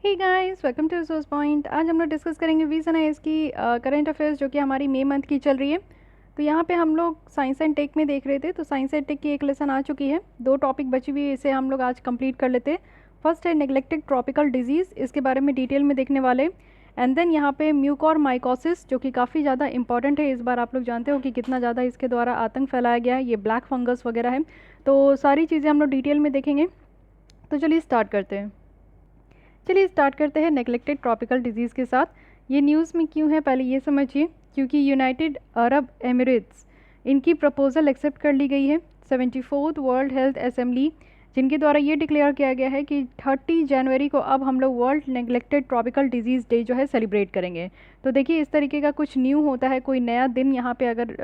Hey guys, welcome to resource point. आज हम लोग डिस्कस करेंगे विजन आईएएस की करंट अफेयर्स जो कि हमारी मई मंथ की चल रही है। तो यहाँ पे हम लोग साइंस एंड टेक में देख रहे थे, तो साइंस एंड टेक की एक लेसन आ चुकी है, दो टॉपिक बची हुई है, इसे हम लोग आज कंप्लीट कर लेते हैं। फर्स्ट है नेग्लेक्टेड ट्रॉपिकल डिजीज़, इसके बारे में डिटेल में देखने वाले। एंड देन यहाँ पे म्यूकोरमाइकोसिस जो कि काफ़ी ज़्यादा इंपॉर्टेंट है, इस बार आप लोग जानते हो कि कितना ज़्यादा इसके द्वारा आतंक फैलाया गया है, ये ब्लैक फंगस वगैरह है। तो सारी चीज़ें हम लोग डिटेल में देखेंगे। तो चलिए स्टार्ट करते हैं। चलिए स्टार्ट करते हैं नेग्लेक्टेड ट्रॉपिकल डिजीज़ के साथ। ये न्यूज़ में क्यों है पहले ये समझिए, क्योंकि यूनाइटेड अरब एमिरेट्स इनकी प्रपोज़ल एक्सेप्ट कर ली गई है 74th वर्ल्ड हेल्थ असेंबली, जिनके द्वारा ये डिक्लेयर किया गया है कि 30 जनवरी को अब हम लोग world neglected tropical disease day जो है सेलिब्रेट करेंगे। तो देखिए इस तरीके का कुछ न्यू होता है, कोई नया दिन यहाँ पे अगर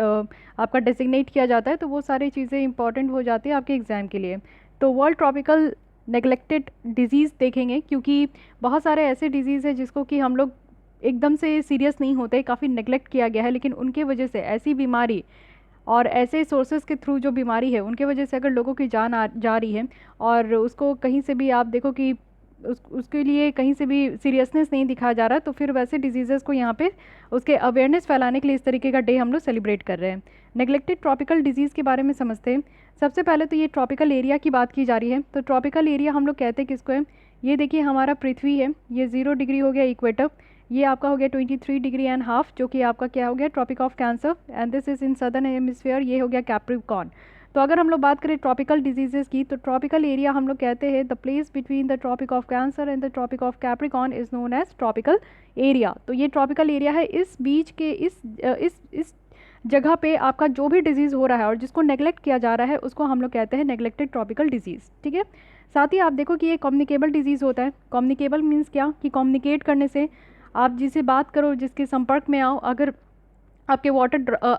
आपका डेजिग्नेट किया जाता है तो वो सारी चीज़ें इंपॉर्टेंट हो जाती है आपके एग्ज़ाम के लिए। तो वर्ल्ड ट्रॉपिकल नेग्लेक्टेड डिजीज़ देखेंगे, क्योंकि बहुत सारे ऐसे डिजीज़ है जिसको कि हम लोग एकदम से सीरियस नहीं होते, काफ़ी नेग्लेक्ट किया गया है, लेकिन उनके वजह से ऐसी बीमारी और ऐसे सोर्सेज के थ्रू जो बीमारी है उनके वजह से अगर लोगों की जान जा रही है और उसको कहीं से भी आप देखो कि उसके लिए कहीं से भी सीरियसनेस नहीं दिखाया जा रहा, तो फिर वैसे डिजीज़ेस को यहाँ पे उसके अवेयरनेस फैलाने के लिए इस तरीके का डे हम लोग सेलिब्रेट कर रहे हैं। नेग्लेक्टेड ट्रॉपिकल डिजीज़ के बारे में समझते हैं। सबसे पहले तो ये ट्रॉपिकल एरिया की बात की जा रही है, तो ट्रॉपिकल एरिया हम लोग कहते हैं किसको है। ये देखिए हमारा पृथ्वी है, ये 0 डिग्री हो गया इक्वेटर, ये आपका हो गया 23 डिग्री एंड हाफ जो कि आपका क्या हो गया tropic of cancer, and this is in southern hemisphere, ये हो गया कैप्रिकॉर्न। तो अगर हम लोग बात करें ट्रॉपिकल डिजीजेस की, तो ट्रॉपिकल एरिया हम लोग कहते हैं the place between the tropic of cancer and the tropic of Capricorn is known as tropical area. तो ये ट्रॉपिकल एरिया है, इस बीच के इस जगह पे आपका जो भी डिजीज़ हो रहा है और जिसको नेग्लेक्ट किया जा रहा है उसको हम लोग कहते हैं नेग्लेक्टेड ट्रॉपिकल डिजीज़। ठीक है, साथ ही आप देखो कि ये कम्युनिकेबल डिजीज़ होता है। कम्युनिकेबल मीन्स क्या कि कम्युनिकेट करने से आप जिसे बात करो, जिसके संपर्क में आओ, अगर आपके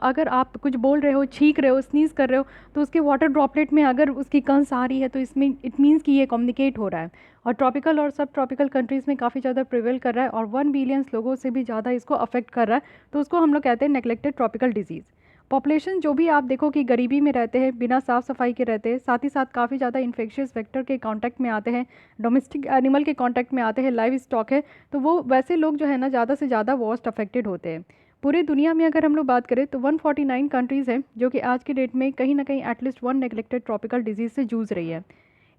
अगर आप कुछ बोल रहे हो, छींक रहे हो, स्नीज कर रहे हो, तो उसके वाटर ड्रॉपलेट में अगर उसकी कंस आ रही है तो इसमें इट मीन्स कि ये कम्युनिकेट हो रहा है। और ट्रॉपिकल और सब ट्रॉपिकल कंट्रीज़ में काफ़ी ज़्यादा प्रिवेल कर रहा है और 1 बिलियंस लोगों से भी ज़्यादा इसको अफेक्ट कर रहा है, तो उसको हम लोग कहते हैं नेग्लेक्टेड ट्रॉपिकल डिजीज़। पॉपुलेशन जो भी आप देखो कि गरीबी में रहते हैं, बिना साफ़ सफाई के रहते हैं, साथ ही साथ काफ़ी ज़्यादा इन्फेक्शियस वेक्टर के कांटेक्ट में आते हैं, डोमेस्टिक एनिमल के कांटेक्ट में आते हैं, लाइव स्टॉक है, तो वो वैसे लोग जो है ना ज़्यादा से ज़्यादा वर्स्ट अफेक्टेड होते हैं। पूरी दुनिया में अगर हम लोग बात करें तो 149 कंट्रीज़ हैं जो कि आज की डेट में कहीं ना कहीं at least one neglected tropical disease से जूझ रही है।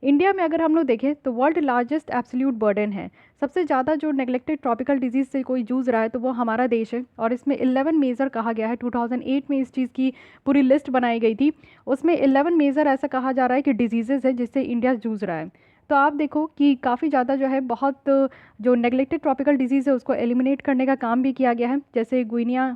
इंडिया में अगर हम लोग देखें तो वर्ल्ड लार्जेस्ट एब्सोल्यूट बर्डन है, सबसे ज़्यादा जो नेग्लेक्टेड ट्रॉपिकल डिजीज़ से कोई जूझ रहा है तो वो हमारा देश है, और इसमें 11 मेजर कहा गया है। 2008 में इस चीज़ की पूरी लिस्ट बनाई गई थी, उसमें 11 मेजर ऐसा कहा जा रहा है कि डिजीज़ेज़ है जिससे इंडिया जूझ रहा है। तो आप देखो कि काफ़ी ज़्यादा जो है बहुत जो नेग्लेक्टेड ट्रॉपिकल डिजीज़ है उसको एलिमिनेट करने का काम भी किया गया है, जैसे गुइनिया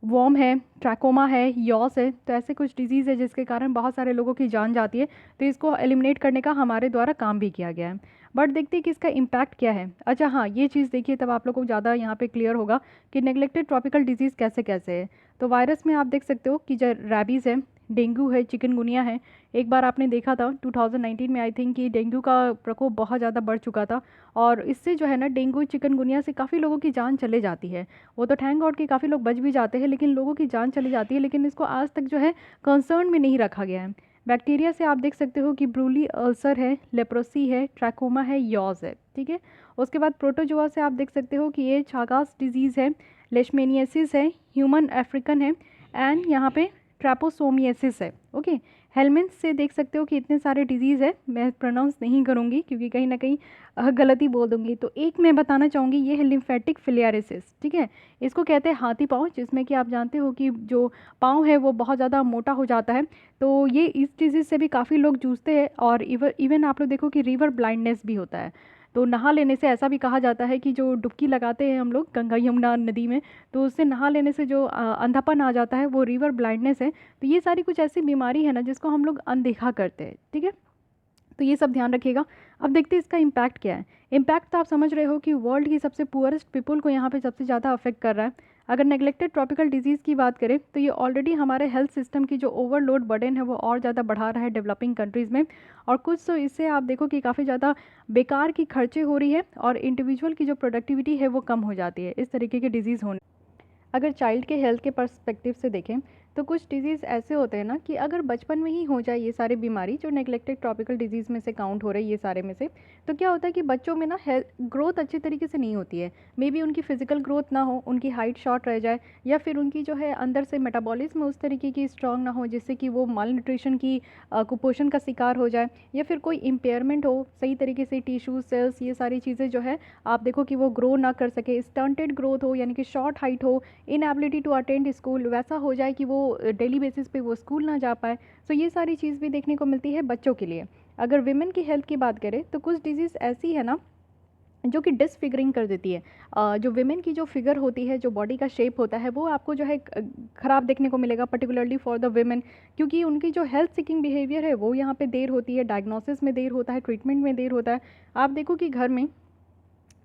वॉर्म है, ट्रैकोमा है, यॉस है, तो ऐसे कुछ डिजीज़ है जिसके कारण बहुत सारे लोगों की जान जाती है, तो इसको एलिमिनेट करने का हमारे द्वारा काम भी किया गया है। बट देखते हैं कि इसका इम्पैक्ट क्या है। अच्छा हाँ, ये चीज़ देखिए तब आप लोगों को ज़्यादा यहाँ पे क्लियर होगा कि नेग्लेक्टेड ट्रॉपिकल डिजीज़ कैसे कैसे है। तो वायरस में आप देख सकते हो कि जो रैबीज़ है, डेंगू है, चिकनगुनिया है। एक बार आपने देखा था 2019 में आई थिंक कि डेंगू का प्रकोप बहुत ज़्यादा बढ़ चुका था, और इससे जो है ना डेंगू चिकनगुनिया से काफ़ी लोगों की जान चले जाती है। वो तो थैंक गॉड कि काफ़ी लोग बच भी जाते हैं, लेकिन लोगों की जान चली जाती है, लेकिन इसको आज तक जो है कंसर्न में नहीं रखा गया है। बैक्टीरिया से आप देख सकते हो कि ब्रूली अल्सर है, लेप्रोसी है, ट्रैकोमा है, यॉज है। ठीक है, उसके बाद प्रोटोजोआ से आप देख सकते हो कि ये छागास डिजीज़ है, लेशमेनियसिस है, ह्यूमन अफ्रीकन है, एंड यहाँ पे ट्रैपोसोमियसिस है। ओके, हेलमिंथ से देख सकते हो कि इतने सारे डिजीज़ है, मैं प्रोनाउंस नहीं करूँगी क्योंकि कहीं ना कहीं गलती बोल दूंगी। तो एक मैं बताना चाहूँगी, ये है लिम्फेटिक फिलियारिसिस। ठीक है, इसको कहते हैं हाथी पाँव, जिसमें कि आप जानते हो कि जो पाँव है वो बहुत ज़्यादा मोटा हो जाता है, तो ये इस डिजीज़ से भी काफ़ी लोग जूझते हैं। और इवन आप लोग देखो कि रिवर ब्लाइंडनेस भी होता है। तो नहा लेने से ऐसा भी कहा जाता है कि जो डुबकी लगाते हैं हम लोग गंगा यमुना नदी में, तो उससे नहा लेने से जो अंधापन आ जाता है वो रिवर ब्लाइंडनेस है। तो ये सारी कुछ ऐसी बीमारी है ना जिसको हम लोग अनदेखा करते हैं। ठीक है, तो ये सब ध्यान रखिएगा। अब देखते हैं इसका इम्पैक्ट क्या है। इम्पैक्ट तो आप समझ रहे हो कि वर्ल्ड की सबसे पुअरेस्ट पीपल को यहाँ पे सबसे ज़्यादा अफेक्ट कर रहा है। अगर नेग्लेक्टेड ट्रॉपिकल डिजीज़ की बात करें तो ये ऑलरेडी हमारे हेल्थ सिस्टम की जो ओवरलोड बर्डन है वो और ज़्यादा बढ़ा रहा है डेवलपिंग कंट्रीज़ में। और कुछ तो इससे आप देखो कि काफ़ी ज़्यादा बेकार की खर्चे हो रही है और इंडिविजुअल की जो प्रोडक्टिविटी है वो कम हो जाती है इस तरीके के डिजीज़ होने। अगर चाइल्ड के हेल्थ के पर्सपेक्टिव से देखें तो कुछ डिजीज़ ऐसे होते हैं ना कि अगर बचपन में ही हो जाए ये सारी बीमारी जो नेग्लेक्टेड ट्रॉपिकल डिजीज़ में से काउंट हो रही है ये सारे में से, तो क्या होता है कि बच्चों में ना हेल्थ ग्रोथ अच्छी तरीके से नहीं होती है। मे बी उनकी फिजिकल ग्रोथ ना हो, उनकी हाइट शॉर्ट रह जाए, या फिर उनकी जो है अंदर से मेटाबॉलिज्म उस तरीके की स्ट्रांग ना हो जिससे कि वो माल न्यूट्रिशन की कुपोषण का शिकार हो जाए, या फिर कोई इम्पेयरमेंट हो सही तरीके से टिश्यू सेल्स ये सारी चीज़ें जो है आप देखो कि वो ग्रो ना कर सके, स्टंटेड ग्रोथ हो यानी कि शॉर्ट हाइट हो, इनएबिलिटी टू अटेंड स्कूल वैसा हो जाए कि वो डेली बेसिस पे वो स्कूल ना जा पाए। सो ये सारी चीज़ भी देखने को मिलती है बच्चों के लिए। अगर विमेन की हेल्थ की बात करें तो कुछ डिजीज़ ऐसी है ना जो कि डिसफिगरिंग कर देती है। जो विमेन की जो फिगर होती है, जो बॉडी का शेप होता है, वो आपको जो है ख़राब देखने को मिलेगा, पर्टिकुलरली फॉर द विमेन, क्योंकि उनकी जो हेल्थ सीकिंग बिहेवियर है वो यहाँ पे देर होती है, डायग्नोसिस में देर होता है, ट्रीटमेंट में देर होता है। आप देखो कि घर में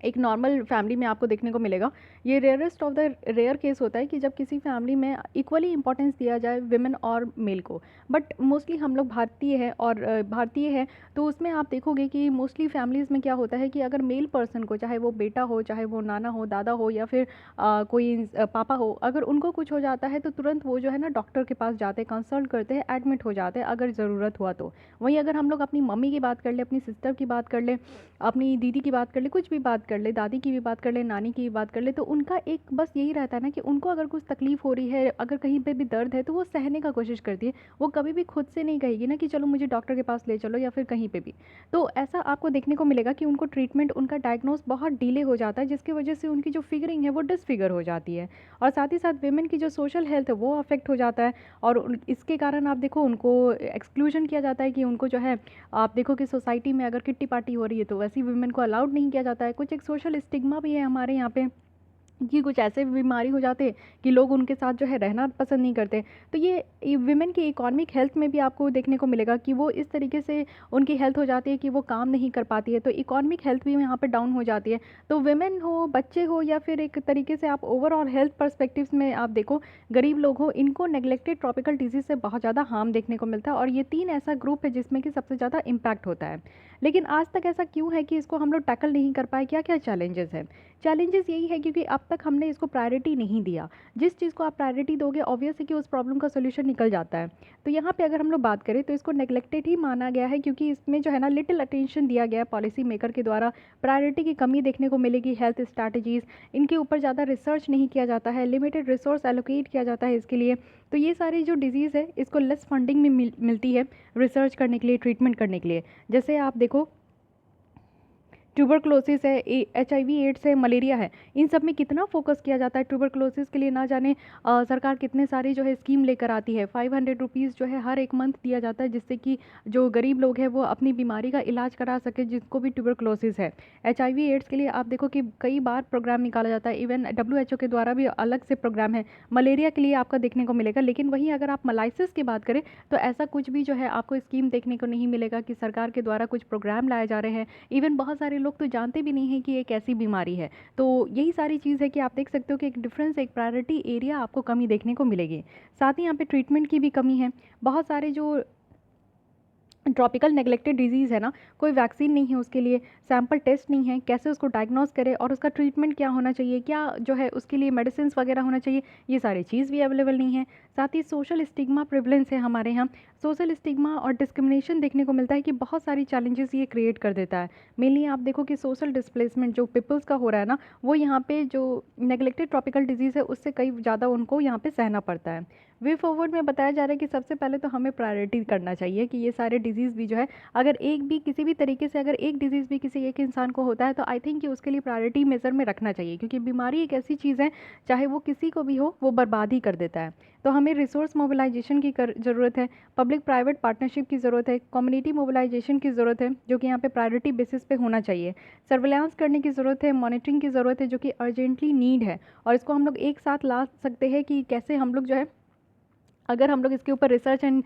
एक नॉर्मल फैमिली में आपको देखने को मिलेगा, ये rarest of the rare case होता है कि जब किसी फैमिली में इक्वली इंपॉर्टेंस दिया जाए विमेन और मेल को। बट मोस्टली हम लोग भारतीय हैं और भारतीय हैं, तो उसमें आप देखोगे कि मोस्टली फैमिलीज़ में क्या होता है कि अगर मेल पर्सन को, चाहे वो बेटा हो, चाहे वो नाना हो, दादा हो, या फिर कोई पापा हो, अगर उनको कुछ हो जाता है तो तुरंत वो जो है ना डॉक्टर के पास जाते हैं, कंसल्ट करते हैं, एडमिट हो जाते हैं अगर ज़रूरत हुआ तो। वहीं अगर हम लोग अपनी मम्मी की बात कर ले, अपनी सिस्टर की बात कर ले, अपनी दीदी की बात कर ले, कुछ भी बात कर ले, दादी की भी बात कर ले, नानी की भी बात कर ले, तो उनका एक बस यही रहता है ना कि उनको अगर कुछ तकलीफ़ हो रही है, अगर कहीं पे भी दर्द है तो वो सहने का कोशिश करती है। वो कभी भी खुद से नहीं कहेगी ना कि चलो मुझे डॉक्टर के पास ले चलो या फिर कहीं पे भी। तो ऐसा आपको देखने को मिलेगा कि उनको ट्रीटमेंट, उनका डायग्नोस बहुत डिले हो जाता है, जिसकी वजह से उनकी जो फिगरिंग है वो डिसफिगर हो जाती है, और साथ ही साथ विमेन की जो सोशल हेल्थ है वो अफेक्ट हो जाता है। और इसके कारण आप देखो उनको एक्सक्लूजन किया जाता है कि उनको जो है, आप देखो कि सोसाइटी में अगर किट्टी पार्टी हो रही है तो वैसी वुमेन को अलाउड नहीं किया जाता है। कुछ एक सोशल स्टिग्मा भी है हमारे यहाँ पे कि कुछ ऐसे बीमारी हो जाते हैं कि लोग उनके साथ जो है रहना पसंद नहीं करते। तो ये विमेन की इकोनॉमिक हेल्थ में भी आपको देखने को मिलेगा कि वो इस तरीके से उनकी हेल्थ हो जाती है कि वो काम नहीं कर पाती है, तो इकोनॉमिक हेल्थ भी यहाँ पे डाउन हो जाती है। तो विमेन हो, बच्चे हो, या फिर एक तरीके से आप ओवरऑल हेल्थ पर्सपेक्टिव्स में आप देखो, गरीब लोग हो, इनको नेग्लेक्टेड ट्रॉपिकल डिजीज़ से बहुत ज़्यादा हार्म देखने को मिलता है, और ये 3 ऐसा ग्रुप है जिसमें कि सबसे ज़्यादा इम्पैक्ट होता है। लेकिन आज तक ऐसा क्यों है कि इसको हम लोग टैकल नहीं कर पाए? क्या क्या चैलेंजेस हैं? चैलेंजेस यही है क्योंकि अब तक हमने इसको प्रायोरिटी नहीं दिया। जिस चीज़ को आप प्रायोरिटी दोगे ऑब्वियस है कि उस प्रॉब्लम का सॉल्यूशन निकल जाता है। तो यहाँ पे अगर हम लोग बात करें तो इसको नेग्लेक्टेड ही माना गया है, क्योंकि इसमें जो है ना लिटिल अटेंशन दिया गया है पॉलिसी मेकर के द्वारा। प्रायोरिटी की कमी देखने को मिलेगी। हेल्थ स्ट्रैटेजीज़, इनके ऊपर ज़्यादा रिसर्च नहीं किया जाता है, लिमिटेड रिसोर्स एलोकेट किया जाता है इसके लिए। तो ये सारी जो डिजीज़ है इसको लेस फंडिंग में मिलती है रिसर्च करने के लिए, ट्रीटमेंट करने के लिए। जैसे आप देखो ट्यूबरक्लोसिस है, HIV एड्स है, मलेरिया है, इन सब में कितना फोकस किया जाता है। ट्यूबरक्लोसिस के लिए ना जाने सरकार कितने सारे जो है स्कीम लेकर आती है। 500 रुपीज़ जो है हर एक मंथ दिया जाता है, जिससे कि जो गरीब लोग हैं वो अपनी बीमारी का इलाज करा सके जिसको भी ट्यूबरक्लोसिस है। HIV एड्स के लिए आप देखो कि कई बार प्रोग्राम निकाला जाता है, इवन WHO के द्वारा भी अलग से प्रोग्राम है। मलेरिया के लिए आपका देखने को मिलेगा। लेकिन वहीं अगर आप मलाइसिस की बात करें तो ऐसा कुछ भी जो है आपको स्कीम देखने को नहीं मिलेगा कि सरकार के द्वारा कुछ प्रोग्राम लाए जा रहे हैं। इवन बहुत सारे लोग तो जानते भी नहीं हैं कि एक ऐसी बीमारी है। तो यही सारी चीज़ है कि आप देख सकते हो कि एक डिफरेंस, एक प्रायोरिटी एरिया आपको कमी देखने को मिलेगी। साथ ही यहाँ पे ट्रीटमेंट की भी कमी है। बहुत सारे जो ट्रॉपिकल नेग्लेक्टेड डिजीज़ है ना, कोई वैक्सीन नहीं है उसके लिए, सैंपल टेस्ट नहीं है, कैसे उसको डायग्नोस करें और उसका ट्रीटमेंट क्या होना चाहिए, क्या जो है उसके लिए मेडिसिन वगैरह होना चाहिए, ये सारी चीज़ भी अवेलेबल नहीं है। साथ ही सोशल स्टिग्मा प्रिवलेंस है हमारे यहाँ। सोशल स्टिग्मा और डिस्क्रिमिनेशन देखने को मिलता है कि बहुत सारी चैलेंजेस ये क्रिएट कर देता है। मेनली आप देखो कि सोशल डिस्प्लेसमेंट जो पीपल्स का हो रहा है ना, वो यहाँ पे जो नेग्लेक्टेड ट्रॉपिकल डिजीज़ है उससे कई ज़्यादा उनको यहाँ पे सहना पड़ता है। वे फॉरवर्ड में बताया जा रहा है कि सबसे पहले तो हमें प्रायोरिटी करना चाहिए कि ये सारे डिजीज़ भी जो है, अगर एक भी किसी भी तरीके से अगर एक डिजीज़ भी किसी एक इंसान को होता है तो आई थिंक कि उसके लिए प्रायोरिटी मेजर में रखना चाहिए, क्योंकि बीमारी एक ऐसी चीज़ है चाहे वो किसी को भी हो वो बर्बाद ही कर देता है। तो हमें रिसोर्स मोबिलाइजेशन की ज़रूरत है, पब्लिक प्राइवेट पार्टनरशिप की ज़रूरत है, कम्युनिटी मोबिलाइजेशन की ज़रूरत है जो कि यहाँ पे प्रायोरिटी बेसिस पे होना चाहिए। सर्विलांस करने की ज़रूरत है, मॉनिटरिंग की ज़रूरत है जो कि अर्जेंटली नीड है, और इसको हम लोग एक साथ ला सकते हैं कि कैसे हम लोग जो है, अगर हम लोग इसके ऊपर रिसर्च एंड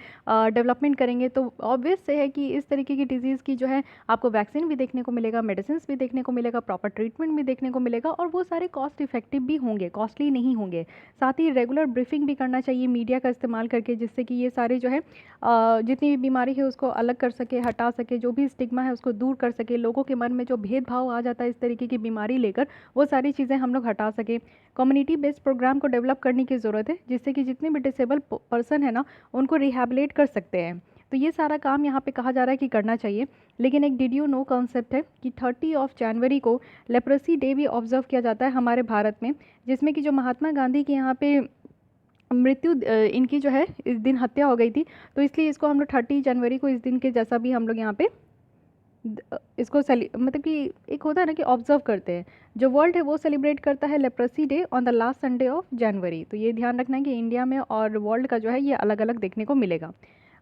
डेवलपमेंट करेंगे तो ऑब्वियस से है कि इस तरीके की डिजीज़ की जो है आपको वैक्सीन भी देखने को मिलेगा, मेडिसिन भी देखने को मिलेगा, प्रॉपर ट्रीटमेंट भी देखने को मिलेगा, और वो सारे कॉस्ट इफेक्टिव भी होंगे, कॉस्टली नहीं होंगे। साथ ही रेगुलर ब्रीफिंग भी करना चाहिए मीडिया का इस्तेमाल करके, जिससे कि ये सारे जो है जितनी भी बीमारी है उसको अलग कर सके, हटा सके, जो भी स्टिग्मा है उसको दूर कर सके, लोगों के मन में जो भेदभाव आ जाता है इस तरीके की बीमारी लेकर, वो सारी चीज़ें हम लोग हटा सके। कम्युनिटी बेस्ड प्रोग्राम को डेवलप करने की ज़रूरत है, जिससे कि जितने भी डिसेबल पर्सन है ना उनको रिहेबिलिट कर सकते हैं। तो ये सारा काम यहाँ पे कहा जा रहा है कि करना चाहिए। लेकिन एक डिड यू नो कॉन्सेप्ट है कि 30 जनवरी को लेप्रोसी डे भी ऑब्जर्व किया जाता है हमारे भारत में, जिसमें कि जो महात्मा गांधी के यहाँ पे मृत्यु इनकी जो है इस दिन हत्या हो गई थी, तो इसलिए इसको हम लोग 30 जनवरी को इस दिन के जैसा भी हम लोग यहाँ पे इसको मतलब कि एक होता है ना कि ऑब्जर्व करते हैं। जो वर्ल्ड है वो सेलिब्रेट करता है leprosy day on the last Sunday of January. तो ये ध्यान रखना है कि इंडिया में और वर्ल्ड का जो है ये अलग अलग देखने को मिलेगा।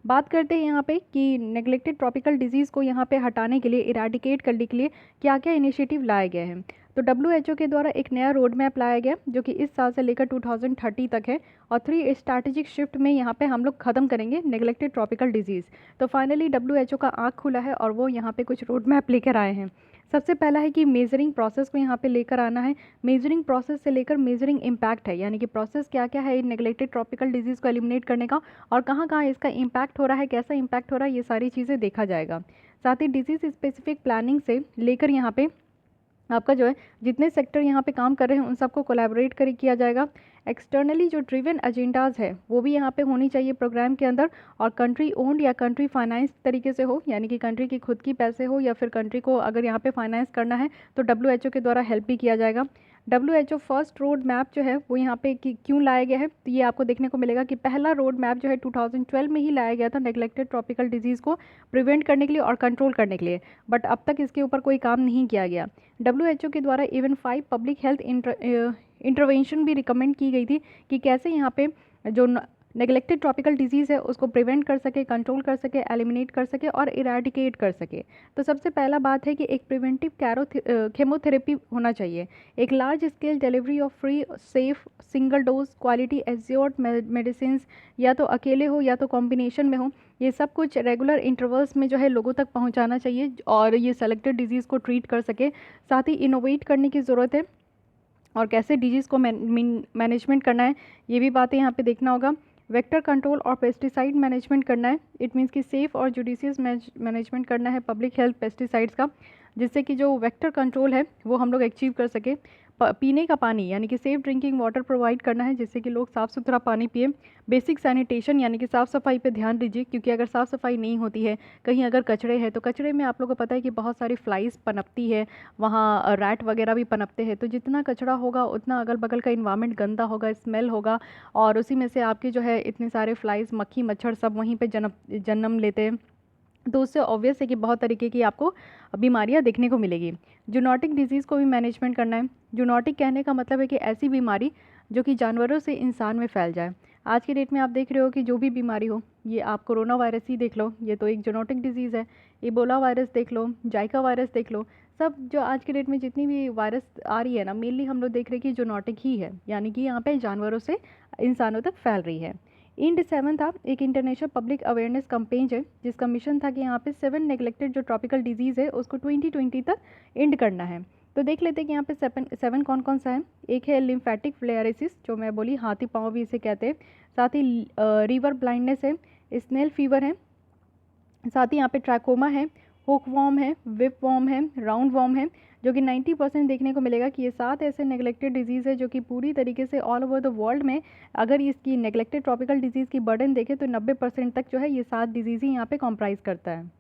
बात करते हैं यहाँ पे कि नेग्लेक्टेड ट्रॉपिकल डिजीज़ को यहाँ पे हटाने के लिए, इराडिकेट करने के लिए क्या क्या इनिशिएटिव लाए गए हैं। तो WHO के द्वारा एक नया रोड मैप लाया गया जो कि इस साल से लेकर 2030 तक है, और 3 स्ट्रैटेजिक शिफ्ट में यहाँ पे हम लोग ख़त्म करेंगे नेग्लेक्टेड ट्रॉपिकल डिजीज़। तो फाइनली WHO का आँख खुला है और वो यहाँ पे कुछ रोड मैप लेकर आए हैं। सबसे पहला है कि मेजरिंग प्रोसेस को यहाँ पे लेकर आना है। मेजरिंग प्रोसेस से लेकर मेजरिंग इम्पैक्ट है, यानी कि प्रोसेस क्या क्या है इन नेग्लेक्टेड ट्रॉपिकल डिजीज़ को एलिमिनेट करने का, और कहाँ कहाँ इसका इम्पैक्ट हो रहा है, कैसा इम्पैक्ट हो रहा है, ये सारी चीज़ें देखा जाएगा। साथ ही डिजीज़ स्पेसिफिक प्लानिंग से लेकर यहाँ पे आपका जो है जितने सेक्टर यहाँ पे काम कर रहे हैं उन सबको कोलैबोरेट किया जाएगा। एक्सटर्नली जो ड्रिवन एजेंडाज है वो भी यहाँ पे होनी चाहिए प्रोग्राम के अंदर, और कंट्री ओन्ड या कंट्री फाइनेंस तरीके से हो, यानी कि कंट्री की खुद की पैसे हो, या फिर कंट्री को अगर यहाँ पे फाइनेंस करना है तो WHO के द्वारा हेल्प भी किया जाएगा। WHO फर्स्ट रोड मैप जो है वो यहाँ पे क्यों लाया गया है, तो ये आपको देखने को मिलेगा कि पहला रोड मैप जो है 2012 में ही लाया गया था नेग्लेक्टेड ट्रॉपिकल डिजीज़ को प्रिवेंट करने के लिए और कंट्रोल करने के लिए, बट अब तक इसके ऊपर कोई काम नहीं किया गया। WHO के द्वारा इवन 5 पब्लिक हेल्थ इंटरवेंशन भी रिकमेंड की गई थी कि कैसे यहाँ पे जो नेग्लेक्टेड ट्रॉपिकल डिजीज़ है उसको प्रिवेंट कर सके, कंट्रोल कर सके, एलिमिनेट कर सके और इराडिकेट कर सके। तो सबसे पहला बात है कि एक प्रिवेंटिव केमोथेरेपी होना चाहिए, एक large scale delivery of free safe single dose quality assured medicine, या तो अकेले हो या तो कॉम्बिनेशन में हो, ये सब कुछ रेगुलर इंटरवल्स में जो है लोगों तक पहुंचाना चाहिए और ये सेलेक्टेड डिजीज़ को ट्रीट कर सके। साथ ही इनोवेट करने की ज़रूरत है और कैसे डिजीज़ को मैनेजमेंट करना है ये भी बातें यहाँ पे देखना होगा। वेक्टर कंट्रोल और पेस्टिसाइड मैनेजमेंट करना है, इट मीन्स कि सेफ़ और जुडिशियस मैनेजमेंट करना है पब्लिक हेल्थ पेस्टिसाइड्स का, जिससे कि जो वेक्टर कंट्रोल है वो हम लोग अचीव कर सके। पीने का पानी यानी कि सेफ़ ड्रिंकिंग वाटर प्रोवाइड करना है जिससे कि लोग साफ़ सुथरा पानी पिए। बेसिक सैनिटेशन यानी कि साफ़ सफाई पे ध्यान दीजिए, क्योंकि अगर साफ़ सफाई नहीं होती है, कहीं अगर कचरे हैं तो कचरे में आप लोगों को पता है कि बहुत सारी फ्लाइज पनपती है, वहाँ रैट वगैरह भी पनपते हैं। तो जितना कचरा होगा उतना अगल बगल का इन्वायरमेंट गंदा होगा, स्मेल होगा, और उसी में से आपके जो है इतने सारे फ्लाइज, मक्खी, मच्छर सब वहीं पर जन्म लेते हैं। तो उससे ऑब्वियस है कि बहुत तरीके की आपको बीमारियां देखने को मिलेगी। जूनोटिक डिजीज़ को भी मैनेजमेंट करना है। जूनोटिक कहने का मतलब है कि ऐसी बीमारी जो कि जानवरों से इंसान में फैल जाए। आज के डेट में आप देख रहे हो कि जो भी बीमारी हो, ये आप कोरोना वायरस ही देख लो, ये तो एक जूनोटिक डिजीज़ है। इबोला वायरस देख लो, जाइका वायरस देख लो, सब जो आज के डेट में जितनी भी वायरस आ रही है ना, मेनली हम लोग देख रहे हैं कि जूनोटिक ही है, यानी कि यहाँ पे जानवरों से इंसानों तक फैल रही है। इंड 7 था एक इंटरनेशनल पब्लिक अवेयरनेस कैंपेन है जिसका मिशन था कि यहाँ पे 7 नेग्लेक्टेड जो ट्रॉपिकल डिजीज़ है उसको 2020 तक एंड करना है। तो देख लेते हैं कि यहाँ पे 7 कौन कौन सा है। एक है लिम्फेटिक फ्लेयरिसिस, जो मैं बोली हाथी पाँव भी इसे कहते हैं। साथ ही रिवर ब्लाइंडनेस है, स्नेल फीवर है, साथ ही यहाँ पे ट्रैकोमा है, हुक वॉर्म है, विप वॉर्म है, राउंड वॉर्म है, जो कि 90% देखने को मिलेगा कि ये 7 ऐसे नेग्लेक्टेड डिजीज़ है जो कि पूरी तरीके से ऑल ओवर द वर्ल्ड में अगर इसकी नेग्लेक्टेड ट्रॉपिकल डिजीज़ की बर्डन देखें तो 90% तक जो है ये 7 डिजीज़ ही यहाँ पे कॉम्प्राइज़ करता है।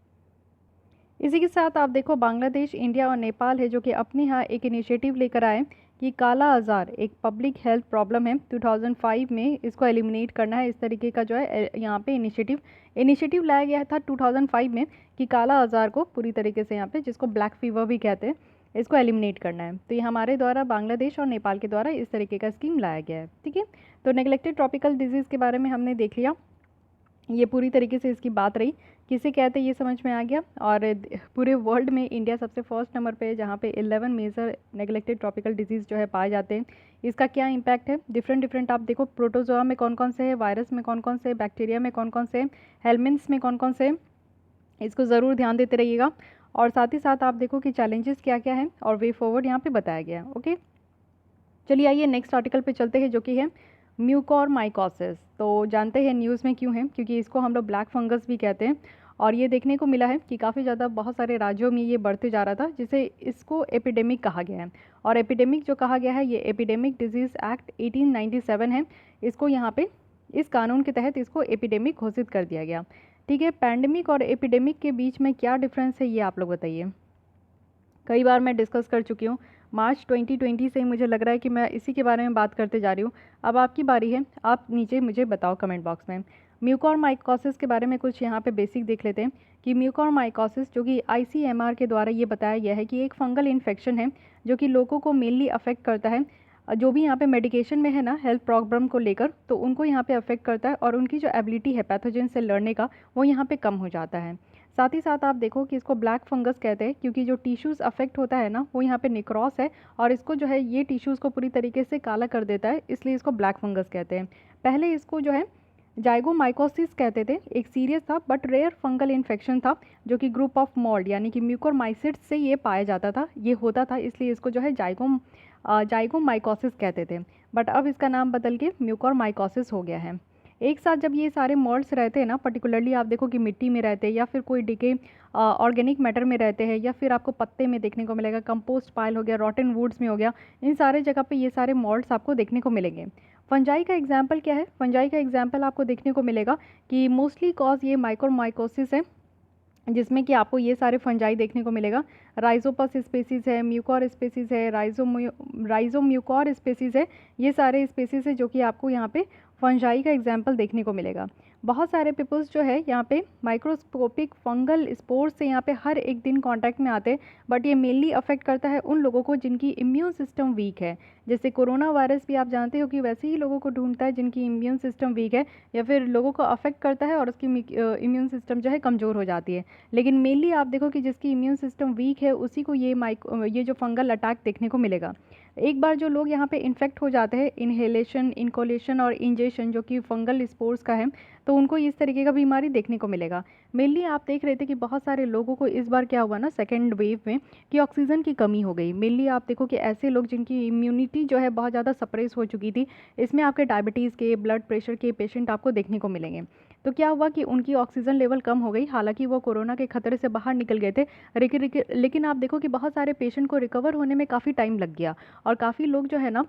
इसी के साथ आप देखो बांग्लादेश, इंडिया और नेपाल है जो कि अपने यहाँ एक इनिशिएटिव लेकर आए कि काला आज़ार एक पब्लिक हेल्थ प्रॉब्लम है, 2005 में इसको एलिमिनेट करना है। इस तरीके का जो है यहाँ पे इनिशिएटिव लाया गया था 2005 में कि काला आज़ार को पूरी तरीके से यहाँ पे, जिसको ब्लैक फीवर भी कहते हैं, इसको एलिमिनेट करना है। तो ये हमारे द्वारा बांग्लादेश और नेपाल के द्वारा इस तरीके का स्कीम लाया गया है। ठीक है, तो नेग्लेक्टेड ट्रॉपिकल डिजीज़ के बारे में हमने देख लिया, ये पूरी तरीके से इसकी बात रही, किसे कहते हैं ये समझ में आ गया। और पूरे वर्ल्ड में इंडिया सबसे फर्स्ट नंबर पे है जहाँ पे 11 मेजर नेग्लेक्टेड ट्रॉपिकल डिजीज़ जो है पाए जाते हैं। इसका क्या इम्पैक्ट है, डिफरेंट आप देखो, प्रोटोजोआ में कौन कौन से है, वायरस में कौन कौन से, बैक्टीरिया में कौन कौन से, हेलमिन्थ्स में कौन कौन से, इसको ज़रूर ध्यान देते रहिएगा। और साथ ही साथ आप देखो कि चैलेंजेस क्या क्या हैं और वे फॉरवर्ड यहाँ पे बताया गया है। ओके, चलिए आइए नेक्स्ट आर्टिकल पे चलते हैं जो कि है म्यूकोरमाइकोसिस। तो जानते हैं न्यूज़ में क्यों है, क्योंकि इसको हम लोग ब्लैक फंगस भी कहते हैं और ये देखने को मिला है कि काफ़ी ज़्यादा बहुत सारे राज्यों में ये बढ़ते जा रहा था, जिसे इसको एपिडेमिक कहा गया है। और एपिडेमिक जो कहा गया है ये एपिडेमिक डिजीज़ एक्ट 1897 है, इसको यहाँ पे इस कानून के तहत इसको एपिडेमिक घोषित कर दिया गया। ठीक है, पैंडेमिक और एपिडेमिक के बीच में क्या डिफरेंस है ये आप लोग बताइए। कई बार मैं डिस्कस कर चुकी हूँ, मार्च 2020 से ही मुझे लग रहा है कि मैं इसी के बारे में बात करते जा रही हूँ। अब आपकी बारी है, आप नीचे मुझे बताओ कमेंट बॉक्स में। म्यूकोरमाइकोसिस के बारे में कुछ यहाँ पे बेसिक देख लेते हैं कि म्यूकोरमाइकोसिस जो कि ICMR के द्वारा ये बताया गया है कि एक फंगल इन्फेक्शन है जो कि लोगों को मेनली अफेक्ट करता है। जो भी यहाँ पे मेडिकेशन में है ना हेल्थ प्रॉब्लम को लेकर, तो उनको यहाँ पे अफेक्ट करता है और उनकी जो एबिलिटी है पैथोजन से लड़ने का वो यहाँ पे कम हो जाता है। साथ ही साथ आप देखो कि इसको ब्लैक फंगस कहते हैं क्योंकि जो टिश्यूज़ अफेक्ट होता है ना वो यहाँ पे निक्रॉस है और इसको जो है ये टिश्यूज़ को पूरी तरीके से काला कर देता है, इसलिए इसको ब्लैक फंगस कहते हैं। पहले इसको जो है जाइगोमाइकोसिस कहते थे, एक सीरियस था बट रेयर फंगल इन्फेक्शन था जो कि ग्रुप ऑफ मोल्ड यानी कि म्यूकोरमाइसिट्स से ये पाया जाता था, ये होता था, इसलिए इसको जो है जाइगोमाइकोसिस कहते थे। बट अब इसका नाम बदल के म्यूकोरमाइकोसिस हो गया है। एक साथ जब ये सारे मोल्ड्स रहते हैं ना, पर्टिकुलरली आप देखो कि मिट्टी में रहते हैं या फिर कोई डिके ऑर्गेनिक मैटर में रहते हैं या फिर आपको पत्ते में देखने को मिलेगा, कंपोस्ट पाइल हो गया, रॉटन वुड्स में हो गया, इन सारे जगह पे ये सारे मोल्ड्स आपको देखने को मिलेंगे। फंजाई का एग्जाम्पल क्या है? फंजाई का एग्जाम्पल आपको देखने को मिलेगा कि मोस्टली कॉज ये माइकोरमाइकोसिस है, जिसमें कि आपको ये सारे फंजाई देखने को मिलेगा। राइजोपस स्पेसीज़ है, म्यूकोर स्पेसीज़ है, राइजोम्यूकोर स्पेसीज़ है, ये सारे स्पेसीज़ है जो कि आपको यहाँ पे फंजाई का एग्जाम्पल देखने को मिलेगा। बहुत सारे पीपल्स जो है यहाँ पे माइक्रोस्कोपिक फंगल स्पोर्स से यहाँ पे हर एक दिन कांटेक्ट में आते हैं, बट ये मेनली अफेक्ट करता है उन लोगों को जिनकी इम्यून सिस्टम वीक है। जैसे कोरोना वायरस भी आप जानते हो कि वैसे ही लोगों को ढूंढता है जिनकी इम्यून सिस्टम वीक है, या फिर लोगों को अफेक्ट करता है और उसकी इम्यून सिस्टम जो है कमज़ोर हो जाती है। लेकिन मेनली आप देखो कि जिसकी इम्यून सिस्टम वीक है उसी को ये जो फंगल अटैक देखने को मिलेगा। एक बार जो लोग यहाँ पे इन्फेक्ट हो जाते हैं, इनहेलेशन, इनकोलेशन और इंजेशन जो कि फंगल स्पोर्स का है, तो उनको इस तरीके का बीमारी देखने को मिलेगा। मेनली आप देख रहे थे कि बहुत सारे लोगों को इस बार क्या हुआ ना सेकेंड वेव में कि ऑक्सीजन की कमी हो गई। मेनली आप देखो कि ऐसे लोग जिनकी इम्यूनिटी जो है बहुत ज़्यादा सप्रेस हो चुकी थी, इसमें आपके डायबिटीज़ के, ब्लड प्रेशर के पेशेंट आपको देखने को मिलेंगे। तो क्या हुआ कि उनकी ऑक्सीजन लेवल कम हो गई, हालांकि वो कोरोना के खतरे से बाहर निकल गए थे, लेकिन आप देखो कि बहुत सारे पेशेंट को रिकवर होने में काफ़ी टाइम लग गया और काफ़ी लोग जो है ना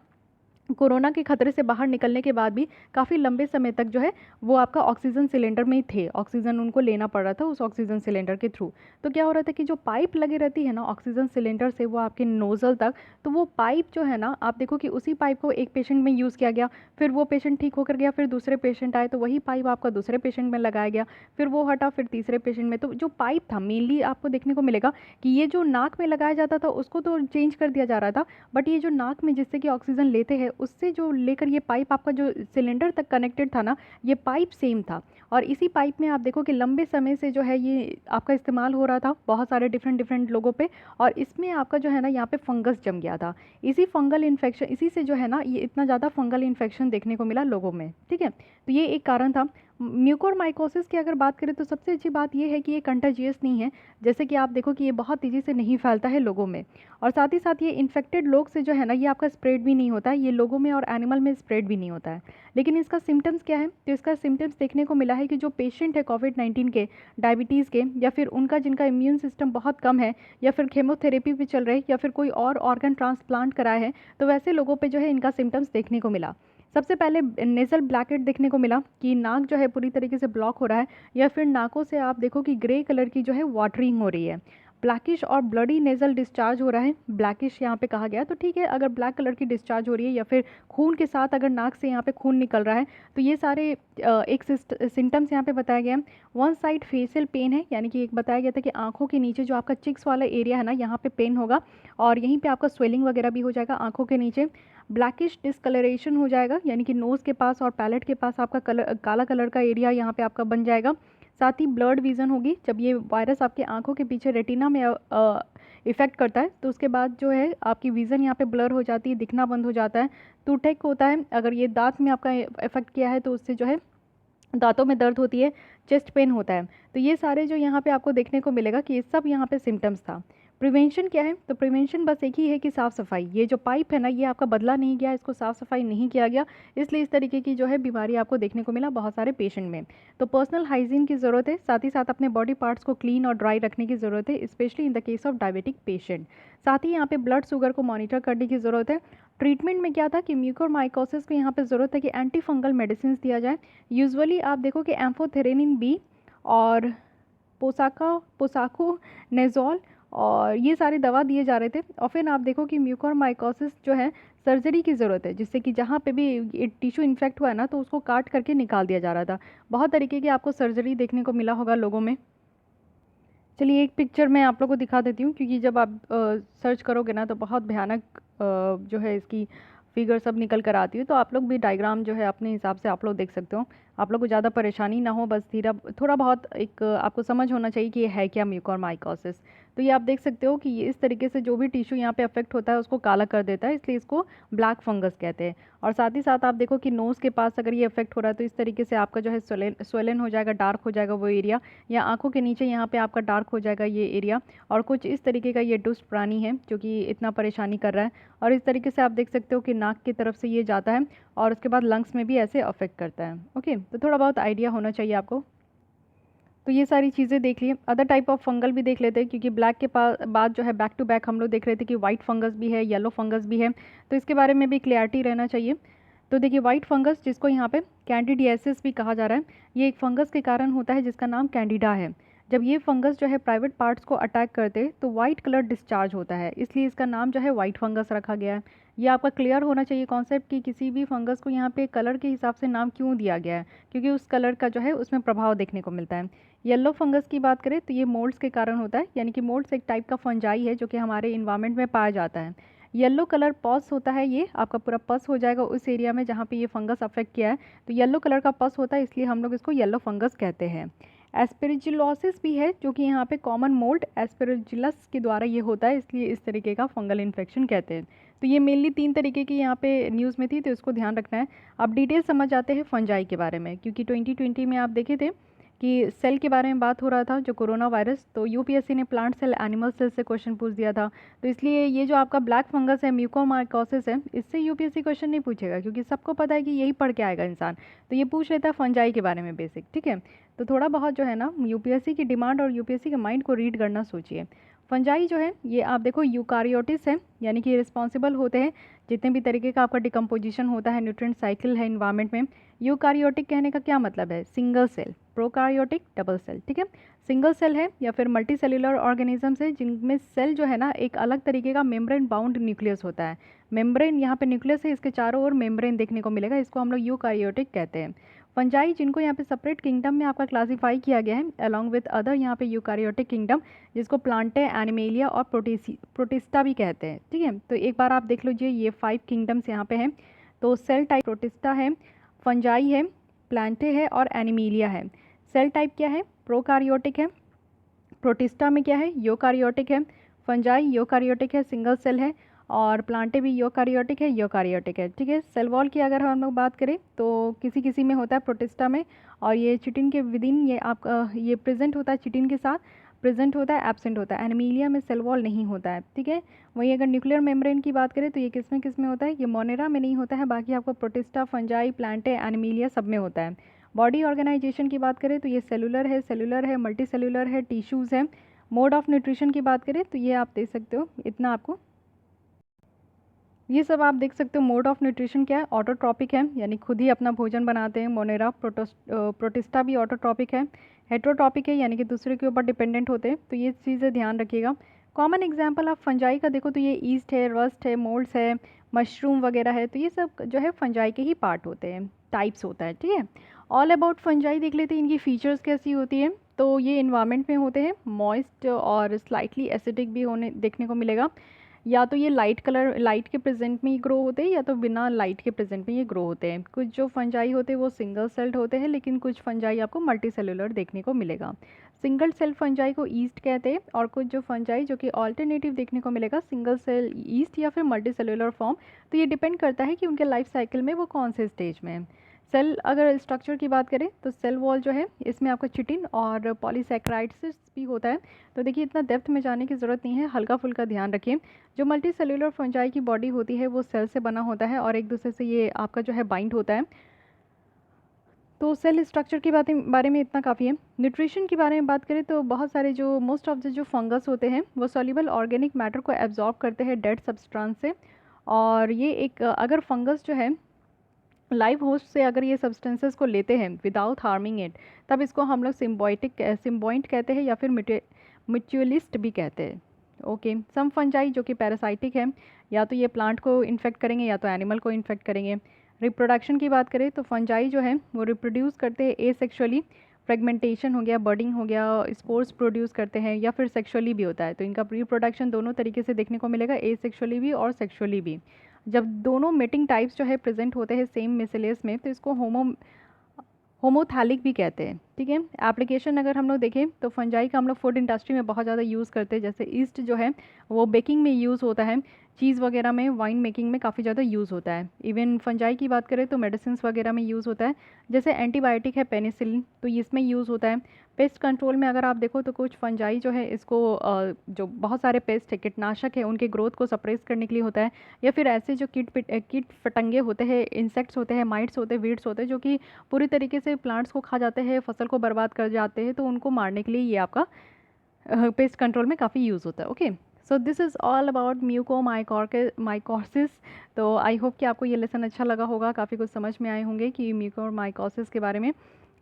कोरोना के खतरे से बाहर निकलने के बाद भी काफ़ी लंबे समय तक जो है वो आपका ऑक्सीजन सिलेंडर में ही थे, ऑक्सीजन उनको लेना पड़ रहा था उस ऑक्सीजन सिलेंडर के थ्रू। तो क्या हो रहा था कि जो पाइप लगी रहती है ना ऑक्सीजन सिलेंडर से वो आपके नोज़ल तक, तो वो पाइप जो है ना आप देखो कि उसी पाइप को एक पेशेंट में यूज़ किया गया, फिर वो पेशेंट ठीक होकर गया, फिर दूसरे पेशेंट आए तो वही पाइप आपका दूसरे पेशेंट में लगाया गया, फिर वो हटा, फिर तीसरे पेशेंट में। तो जो पाइप था मेनली आपको देखने को मिलेगा कि ये जो नाक में लगाया जाता था उसको तो चेंज कर दिया जा रहा था, बट ये जो नाक में जिससे कि ऑक्सीजन लेते हैं उससे जो लेकर ये पाइप आपका जो सिलेंडर तक कनेक्टेड था ना, ये पाइप सेम था। और इसी पाइप में आप देखो कि लंबे समय से जो है ये आपका इस्तेमाल हो रहा था बहुत सारे डिफरेंट लोगों पे, और इसमें आपका जो है ना यहाँ पे फंगस जम गया था। इसी फंगल इन्फेक्शन, इसी से जो है ना ये इतना ज़्यादा फंगल इन्फेक्शन देखने को मिला लोगों में। ठीक है, तो ये एक कारण था। म्यूकोरमाइकोसिस की अगर बात करें तो सबसे अच्छी बात ये है कि ये कंटाजियस नहीं है, जैसे कि आप देखो कि ये बहुत तेज़ी से नहीं फैलता है लोगों में, और साथ ही साथ ये इन्फेक्टेड लोग से जो है ना ये आपका स्प्रेड भी नहीं होता है, ये लोगों में और एनिमल में स्प्रेड भी नहीं होता है। लेकिन इसका सिम्टम्स क्या है? तो इसका सिम्टम्स देखने को मिला है कि जो पेशेंट है कोविड-19 के, डायबिटीज़ के, या फिर उनका जिनका इम्यून सिस्टम बहुत कम है, या फिर केमोथेरेपी पे चल रहे, या फिर कोई और ऑर्गन ट्रांसप्लांट कराए हैं, तो वैसे लोगों पे जो है इनका सिम्टम्स देखने को मिला। सबसे पहले नेज़ल ब्लैकेट देखने को मिला कि नाक जो है पूरी तरीके से ब्लॉक हो रहा है, या फिर नाकों से आप देखो कि ग्रे कलर की जो है वाटरिंग हो रही है। ब्लैकिश और ब्लडी नेज़ल डिस्चार्ज हो रहा है, ब्लैकिश यहाँ पे कहा गया, तो ठीक है अगर ब्लैक कलर की डिस्चार्ज हो रही है या फिर खून के साथ अगर नाक से यहाँ पे खून निकल रहा है, तो ये सारे एक सिम्टम्स यहाँ पे बताया गया है। वन साइड फेशियल पेन है, यानी कि एक बताया गया था कि आंखों के नीचे जो आपका चिक्स वाला एरिया है ना यहाँ पे पेन होगा, और यहीं पे आपका स्वेलिंग वगैरह भी हो जाएगा आंखों के नीचे। ब्लैकिश डिस्कलरेशन हो जाएगा, यानी कि नोज़ के पास और पैलेट के पास आपका काला कलर का एरिया यहाँ पे आपका बन जाएगा। साथ ही ब्लर्ड विज़न होगी, जब ये वायरस आपके आंखों के पीछे रेटिना में इफ़ेक्ट करता है तो उसके बाद जो है आपकी विज़न यहाँ पे ब्लर हो जाती है, दिखना बंद हो जाता है। टूथेक होता है, अगर ये दांत में आपका इफ़ेक्ट किया है तो उससे जो है दांतों में दर्द होती है, चेस्ट पेन होता है। तो ये सारे जो यहाँ पे आपको देखने को मिलेगा कि ये सब यहाँ पे सिम्टम्स था। प्रिवेंशन क्या है? तो प्रिवेंशन बस एक ही है कि साफ़ सफाई। ये जो पाइप है ना, ये आपका बदला नहीं गया, इसको साफ़ सफाई नहीं किया गया, इसलिए इस तरीके की जो है बीमारी आपको देखने को मिला बहुत सारे पेशेंट में। तो पर्सनल हाइजीन की ज़रूरत है, साथ ही साथ अपने बॉडी पार्ट्स को क्लीन और ड्राई रखने की ज़रूरत है, specially in the case of diabetic patient. साथ ही यहाँ पे ब्लड शुगर को मॉनिटर करने की ज़रूरत है। ट्रीटमेंट में क्या था कि म्यूकोरमाइकोसिस को यहाँ पे ज़रूरत है कि एंटी फंगल मेडिसिन दिया जाए। यूजुअली आप देखो कि एम्फोथेरेनिन बी और पोसाको नेजोल और ये सारी दवा दिए जा रहे थे। और फिर आप देखो कि म्यूकोरमाइकोसिस जो है सर्जरी की ज़रूरत है, जिससे कि जहाँ पे भी टिश्यू इन्फेक्ट हुआ है ना, तो उसको काट करके निकाल दिया जा रहा था। बहुत तरीके की आपको सर्जरी देखने को मिला होगा लोगों में। चलिए एक पिक्चर मैं आप लोगों को दिखा देती हूँ, क्योंकि जब आप सर्च करोगे ना तो बहुत भयानक जो है इसकी फिगर सब निकल कर आती है। तो आप लोग भी डायग्राम जो है अपने हिसाब से आप लोग देख सकते हो। आप लोग को ज़्यादा परेशानी ना हो, बस थोड़ा बहुत एक आपको समझ होना चाहिए कि ये है क्या म्यूकोरमाइकोसिस। तो ये आप देख सकते हो कि ये इस तरीके से जो भी टिश्यू यहाँ पे अफेक्ट होता है उसको काला कर देता है, इसलिए इसको ब्लैक फंगस कहते हैं। और साथ ही साथ आप देखो कि नोज़ के पास अगर ये अफेक्ट हो रहा है तो इस तरीके से आपका जो है स्वेलन हो जाएगा, डार्क हो जाएगा वो एरिया, या आंखों के नीचे यहाँ पे आपका डार्क हो जाएगा ये एरिया। और कुछ इस तरीके का ये दुष्ट प्राणी है जो कि इतना परेशानी कर रहा है। और इस तरीके से आप देख सकते हो कि नाक की तरफ से ये जाता है और उसके बाद लंग्स में भी ऐसे अफेक्ट करता है। ओके, तो थोड़ा बहुत आइडिया होना चाहिए आपको। तो ये सारी चीज़ें देख लिए। अदर टाइप ऑफ फंगल भी देख लेते हैं, क्योंकि ब्लैक के बाद जो है बैक टू बैक हम लोग देख रहे थे कि वाइट फंगस भी है, येलो फंगस भी है, तो इसके बारे में भी क्लियरिटी रहना चाहिए। तो देखिए वाइट फंगस, जिसको यहाँ पे कैंडिडियासिस भी कहा जा रहा है, ये एक फंगस के कारण होता है जिसका नाम कैंडिडा है। जब ये फंगस जो है प्राइवेट पार्ट्स को अटैक करते तो वाइट कलर डिस्चार्ज होता है, इसलिए इसका नाम जो है वाइट फंगस रखा गया है। ये आपका क्लियर होना चाहिए कॉन्सेप्ट कि किसी भी फंगस को यहाँ पे कलर के हिसाब से नाम क्यों दिया गया है, क्योंकि उस कलर का जो है उसमें प्रभाव देखने को मिलता है। येलो फंगस की बात करें तो ये मोल्ड्स के कारण होता है, यानी कि मोल्ड्स एक टाइप का फंजाई है जो कि हमारे इन्वायरमेंट में पाया जाता है। येलो कलर पस होता है, ये आपका पूरा पस हो जाएगा उस एरिया में जहाँ पे ये फंगस अफेक्ट किया है, तो येलो कलर का पस होता है, इसलिए हम लोग इसको येलो फंगस कहते हैं। एस्पेरिजिलोसिस भी है जो कि यहाँ पे कॉमन मोल्ड एस्पेरिजिलस के द्वारा ये होता है, इसलिए इस तरीके का फंगल इन्फेक्शन कहते हैं। तो ये मेनली 3 तरीके की यहाँ पे न्यूज़ में थी, तो इसको ध्यान रखना है। अब डिटेल समझ आते हैं फंजाई के बारे में, क्योंकि 2020 में आप देखे थे कि सेल के बारे में बात हो रहा था, जो कोरोना वायरस, तो यूपीएससी ने प्लांट सेल एनिमल सेल से क्वेश्चन पूछ दिया था। तो इसलिए ये जो आपका ब्लैक फंगस है, म्यूकोरमाइकोसिस है, इससे यूपीएससी क्वेश्चन नहीं पूछेगा, क्योंकि सबको पता है कि यही पढ़ के आएगा इंसान। तो ये पूछ लेता है फंजाई के बारे में बेसिक, ठीक है। तो थोड़ा बहुत जो है ना यूपीएससी की डिमांड और यूपीएससी के माइंड को रीड करना सोचिए। फंजाई जो है ये आप देखो यूकारियोटिस है, यानी कि रिस्पॉन्सिबल होते हैं जितने भी तरीके का आपका डिकम्पोजिशन होता है, न्यूट्रिएंट साइकिल है इन्वायरमेंट में। यूकारियोटिक कहने का क्या मतलब है? सिंगल सेल, प्रोकारियोटिक डबल सेल, ठीक है। सिंगल सेल है या फिर मल्टी सेल्यूलर ऑर्गेनिजम्स है जिनमें सेल जो है ना एक अलग तरीके का मेम्ब्रेन बाउंड न्यूक्लियस होता है। मेम्ब्रेन यहाँ पे न्यूक्लियस है, इसके चारों ओर मेम्ब्रेन देखने को मिलेगा, इसको हम लोग यूकारियोटिक कहते हैं। फंजाई जिनको यहाँ पे सेपरेट किंगडम में आपका क्लासीफाई किया गया है अलॉन्ग विद अदर यहाँ पे यूकारियोटिक किंगडम, जिसको प्लांटे, एनिमेलिया और प्रोटिस्टा भी कहते हैं, ठीक है। तो एक बार आप देख लीजिए ये 5 किंगडम्स यहाँ पे हैं। तो सेल टाइप प्रोटिस्टा है, फंजाई है, प्लांटे है और एनिमेलिया है। सेल टाइप क्या है? प्रोकारियोटिक है। प्रोटिस्टा में क्या है? यूकारियोटिक है। फंजाई यूकारियोटिक है, सिंगल सेल है। और प्लांटे भी यूकारियोटिक है, ठीक है। सेल वॉल की अगर हम लोग बात करें तो किसी किसी में होता है प्रोटिस्टा में, और ये चिटिन के विदिन ये आपका ये प्रेजेंट होता है, चिटिन के साथ प्रेजेंट होता है, एब्सेंट होता है। एनिमीलिया में सेल वॉल नहीं होता है, ठीक है। वहीं अगर न्यूक्लियर मेम्ब्रेन की बात करें तो ये किस में होता है? ये मोनेरा में नहीं होता है, बाकी आपको प्रोटिस्टा, फंजाई, प्लांटे, एनिमीलिया सब में होता है। बॉडी ऑर्गेनाइजेशन की बात करें तो ये सेलुलर है, मल्टी सेलुलर है, टिश्यूज़ है। मोड ऑफ न्यूट्रिशन की बात करें तो ये आप देख सकते हो, इतना आपको ये सब आप देख सकते हो। मोड ऑफ न्यूट्रिशन क्या है? ऑटोट्रॉपिक है, यानी खुद ही अपना भोजन बनाते हैं। मोनेरा, प्रोटिस्टा भी ऑटोट्रॉपिक है। हेट्रोट्रॉपिक है, यानी कि दूसरे के ऊपर डिपेंडेंट होते हैं। तो ये चीज़ें ध्यान रखिएगा। कॉमन एग्जाम्पल आप फंजाई का देखो तो ये ईस्ट है, रस्ट है, मोल्ड्स है, मशरूम वगैरह है, तो ये सब जो है फंजाई के ही पार्ट होते हैं, टाइप्स होता है, ठीक है। ऑल अबाउट फंजाई देख लेते हैं, इनकी फीचर्स कैसी होती है। तो ये इन्वायरमेंट में होते हैं, मॉइस्ट और स्लाइटली एसिडिक भी होने देखने को मिलेगा। या तो ये लाइट के प्रेजेंट में ही ग्रो होते हैं, या तो बिना लाइट के प्रेजेंट में ये ग्रो होते हैं। कुछ जो फंजाई होते हैं वो सिंगल सेल्ड होते हैं, लेकिन कुछ फंजाई आपको मल्टी सेलुलर देखने को मिलेगा। सिंगल सेल फंजाई को ईस्ट कहते हैं, और कुछ जो फंजाई जो कि ऑल्टरनेटिव देखने को मिलेगा सिंगल सेल ईस्ट या फिर मल्टी सेलुलर फॉर्म, तो ये डिपेंड करता है कि उनके लाइफ साइकिल में वो कौन से स्टेज में है। सेल अगर स्ट्रक्चर की बात करें तो सेल वॉल जो है इसमें आपका चिटिन और पॉलीसैकेराइड्स भी होता है। तो देखिए इतना डेप्थ में जाने की ज़रूरत नहीं है, हल्का फुल्का ध्यान रखिए। जो मल्टी सेल्यूलर फंजाई की बॉडी होती है वो सेल से बना होता है और एक दूसरे से ये आपका जो है बाइंड होता है। तो सेल स्ट्रक्चर की बारे में इतना काफ़ी है। न्यूट्रिशन के बारे में बात करें तो बहुत सारे जो मोस्ट ऑफ द जो फंगस होते हैं वो सॉल्युबल ऑर्गेनिक मैटर को एब्जॉर्ब करते हैं डेड सब्सटेंस से। और ये एक अगर फंगस जो है लाइव होस्ट से अगर ये सब्सटेंसेस को लेते हैं विदाउट हार्मिंग इट, तब इसको हम लोग सिम्बॉइंट कहते हैं या फिर म्यूचुअलिस्ट भी कहते हैं। ओके, सम फंजाई जो कि पैरासाइटिक है, या तो ये प्लांट को इन्फेक्ट करेंगे या तो एनिमल को इन्फेक्ट करेंगे। रिप्रोडक्शन की बात करें तो फंजाई जो है वो रिप्रोड्यूस करते हैं एसेक्सुअली, फ्रेगमेंटेशन हो गया, बर्डिंग हो गया, स्पोर्स प्रोड्यूस करते हैं या फिर सेक्सुअली भी होता है। तो इनका रिप्रोडक्शन दोनों तरीके से देखने को मिलेगा, एसेक्सुअली भी और सेक्सुअली भी। जब दोनों मेटिंग टाइप्स जो है प्रेजेंट होते हैं सेम मिसेलियस में तो इसको होमोथैलिक भी कहते हैं। ठीक है, एप्लीकेशन अगर हम लोग देखें तो फंजाई का हम लोग फूड इंडस्ट्री में बहुत ज़्यादा यूज़ करते हैं। जैसे ईस्ट जो है वो बेकिंग में यूज़ होता है, चीज़ वगैरह में, वाइन मेकिंग में काफ़ी ज़्यादा यूज़ होता है। इवन फंजाई की बात करें तो मेडिसिन वगैरह में यूज़ होता है। जैसे एंटीबायोटिक है पेनिसिलिन, तो इसमें यूज़ होता है। पेस्ट कंट्रोल में अगर आप देखो तो कुछ फंजाई जो है इसको जो बहुत सारे पेस्ट है, कीटनाशक है, उनके ग्रोथ को सप्रेस करने के लिए होता है। या फिर ऐसे जो कीट फटंगे होते हैं, इंसेक्ट्स होते हैं, माइट्स होते हैं, वीड्स होते हैं जो कि पूरी तरीके से प्लांट्स को खा जाते हैं, फसल को बर्बाद कर जाते हैं, तो उनको मारने के लिए ये आपका पेस्ट कंट्रोल में काफ़ी यूज़ होता है। Okay, so this is all about mucormycosis. तो आई होप कि आपको ये लेसन अच्छा लगा होगा, काफ़ी कुछ समझ में आए होंगे कि म्यूकोरमाइकोसिस के बारे में,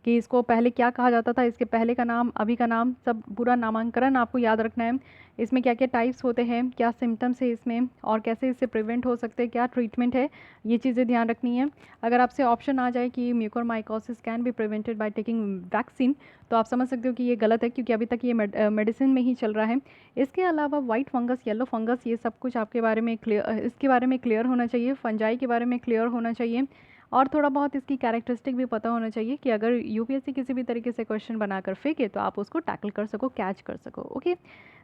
कि इसको पहले क्या कहा जाता था, इसके पहले का नाम, अभी का नाम, सब पूरा नामांकन आपको याद रखना है। इसमें क्या क्या टाइप्स होते हैं, क्या सिम्टम्स है इसमें, और कैसे इससे प्रिवेंट हो सकते हैं, क्या ट्रीटमेंट है, ये चीज़ें ध्यान रखनी है। अगर आपसे ऑप्शन आ जाए कि mucormycosis can be prevented by taking vaccine, तो आप समझ सकते हो कि ये गलत है, क्योंकि अभी तक ये मेडिसिन में ही चल रहा है। इसके अलावा वाइट फंगस, येलो फंगस, ये सब कुछ आपके बारे में इसके बारे में क्लियर होना चाहिए, फंजाई के बारे में क्लियर होना चाहिए, और थोड़ा बहुत इसकी कैरेक्टरिस्टिक भी पता होना चाहिए कि अगर यूपीएससी किसी भी तरीके से क्वेश्चन बनाकर फेंके तो आप उसको टैकल कर सको, कैच कर सको। ओके,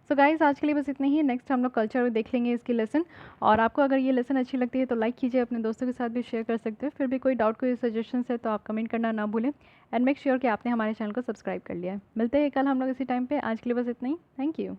सो गाइस आज के लिए बस इतना ही है। नेक्स्ट हम लोग कल्चर में देख लेंगे इसकी लेसन। और आपको अगर ये लेसन अच्छी लगती है तो लाइक कीजिए, अपने दोस्तों के साथ भी शेयर कर सकते हैं। फिर भी कोई डाउट, कोई सजेशन है तो आप कमेंट करना ना भूलें, एंड मेक श्योर कि आपने हमारे चैनल को सब्सक्राइब कर लिया है। मिलते हैं कल हम लोग इसी टाइम पे। आज के लिए बस इतना ही। Thank you.